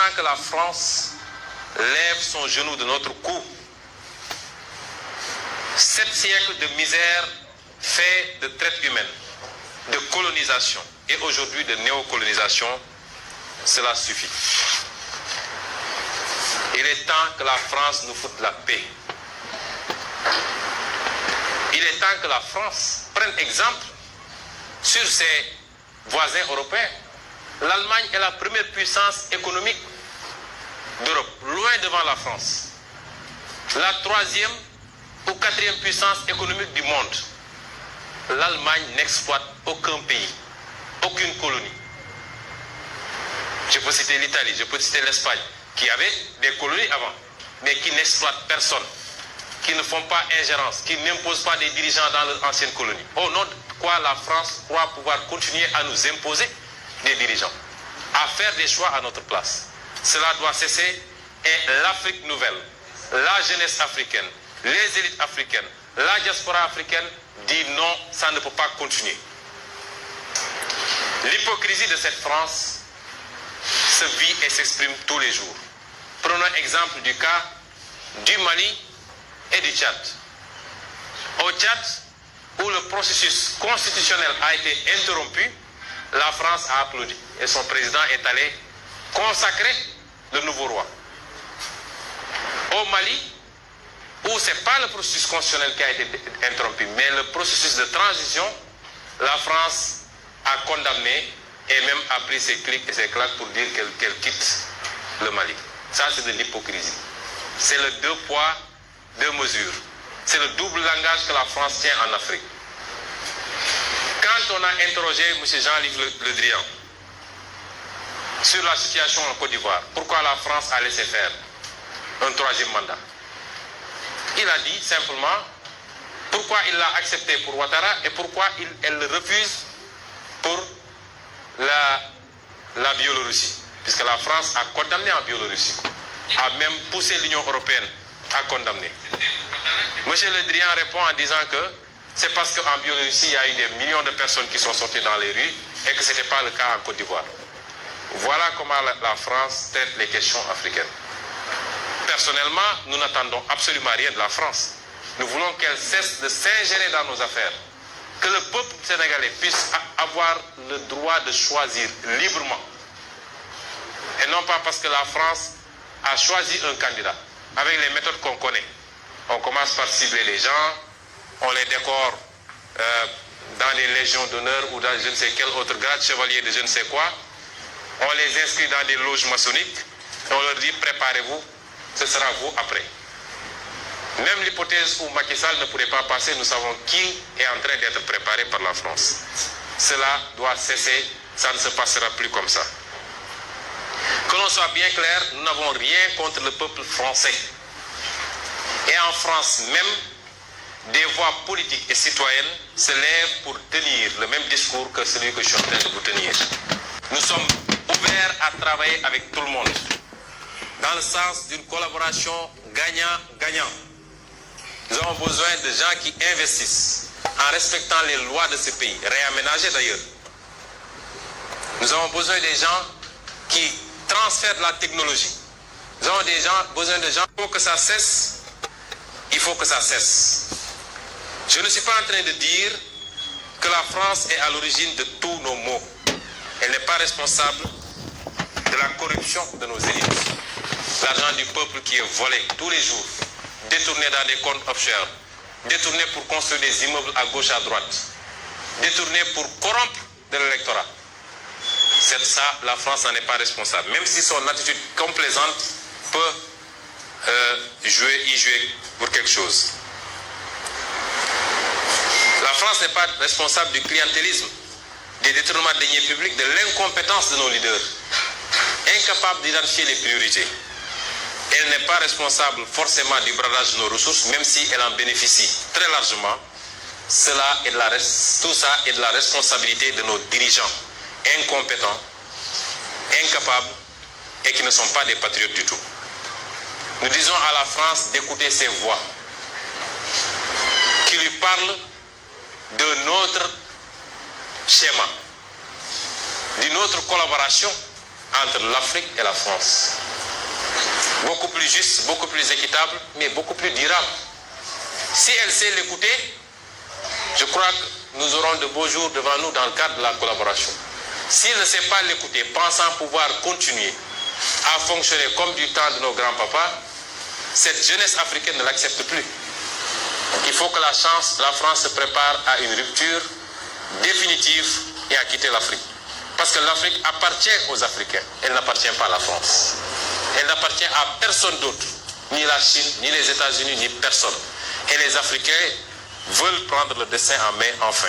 temps que la France lève son genou de notre cou, 7 siècles de misère fait de traite humaine, de colonisation et aujourd'hui de néocolonisation, cela suffit. Il est temps que la France nous foute la paix. Il est temps que la France prenne exemple sur ses voisins européens. L'Allemagne est la première puissance économique d'Europe, loin devant la France. La 3e ou 4e puissance économique du monde. L'Allemagne n'exploite aucun pays, aucune colonie. Je peux citer l'Italie, je peux citer l'Espagne, qui avait des colonies avant, mais qui n'exploitent personne, qui ne font pas ingérence, qui n'imposent pas des dirigeants dans leurs anciennes colonies. Au nom de quoi la France croit pouvoir continuer à nous imposer des dirigeants, à faire des choix à notre place. Cela doit cesser et l'Afrique nouvelle, la jeunesse africaine, les élites africaines, la diaspora africaine dit non, ça ne peut pas continuer. L'hypocrisie de cette France se vit et s'exprime tous les jours. Prenons exemple du cas du Mali et du Tchad. Au Tchad, où le processus constitutionnel a été interrompu, la France a applaudi et son président est allé consacrer le nouveau roi. Au Mali, où ce n'est pas le processus constitutionnel qui a été interrompu, mais le processus de transition, la France a condamné et même a pris ses clics et ses claques pour dire qu'elle quitte le Mali. Ça, c'est de l'hypocrisie. C'est le 2 poids, 2 mesures. C'est le double langage que la France tient en Afrique. Quand on a interrogé M. Jean-Yves Le Drian sur la situation en Côte d'Ivoire, pourquoi la France a laissé faire un 3e mandat, il a dit simplement pourquoi il l'a accepté pour Ouattara et pourquoi elle le refuse pour la Biélorussie. Puisque la France a condamné en Biélorussie, a même poussé l'Union européenne à condamner. M. Le Drian répond en disant que c'est parce qu'en Biélorussie, il y a eu des millions de personnes qui sont sorties dans les rues et que ce n'était pas le cas en Côte d'Ivoire. Voilà comment la France traite les questions africaines. Personnellement, nous n'attendons absolument rien de la France. Nous voulons qu'elle cesse de s'ingérer dans nos affaires. Que le peuple sénégalais puisse avoir le droit de choisir librement. Et non pas parce que la France a choisi un candidat avec les méthodes qu'on connaît. On commence par cibler les gens, on les décore dans des légions d'honneur ou dans je ne sais quel autre grade, chevalier de je ne sais quoi. On les inscrit dans des loges maçonniques et on leur dit préparez-vous, ce sera vous après. Même l'hypothèse où Macky Sall ne pourrait pas passer, nous savons qui est en train d'être préparé par la France. Cela doit cesser, ça ne se passera plus comme ça. Que l'on soit bien clair, nous n'avons rien contre le peuple français. Et en France même, des voix politiques et citoyennes se lèvent pour tenir le même discours que celui que je suis en train de vous tenir. Nous sommes ouverts à travailler avec tout le monde, dans le sens d'une collaboration gagnant-gagnant. Nous avons besoin de gens qui investissent en respectant les lois de ce pays, réaménagées d'ailleurs. Nous avons besoin des gens qui transfèrent de la technologie. Nous avons besoin de gens, il faut que ça cesse, il faut que ça cesse. Je ne suis pas en train de dire que la France est à l'origine de tous nos maux. Elle n'est pas responsable de la corruption de nos élites. L'argent du peuple qui est volé tous les jours, détourné dans des comptes offshore, détourné pour construire des immeubles à gauche, à droite, détourné pour corrompre de l'électorat. C'est ça, la France n'en est pas responsable. Même si son attitude complaisante peut y jouer pour quelque chose. La France n'est pas responsable du clientélisme, des détournements de deniers publics, de l'incompétence de nos leaders, incapables d'identifier les priorités. Elle n'est pas responsable forcément du bradage de nos ressources, même si elle en bénéficie très largement. Tout ça est de la responsabilité de nos dirigeants, incompétents, incapables et qui ne sont pas des patriotes du tout. Nous disons à la France d'écouter ces voix qui lui parlent de notre schéma, d'une autre collaboration entre l'Afrique et la France. Beaucoup plus juste, beaucoup plus équitable, mais beaucoup plus durable. Si elle sait l'écouter, je crois que nous aurons de beaux jours devant nous dans le cadre de la collaboration. S'il ne sait pas l'écouter, pensant pouvoir continuer à fonctionner comme du temps de nos grands-papas, cette jeunesse africaine ne l'accepte plus. Il faut que la France se prépare à une rupture définitive et à quitter l'Afrique. Parce que l'Afrique appartient aux Africains, elle n'appartient pas à la France. Elle n'appartient à personne d'autre, ni la Chine, ni les États-Unis, ni personne. Et les Africains veulent prendre le destin en main enfin.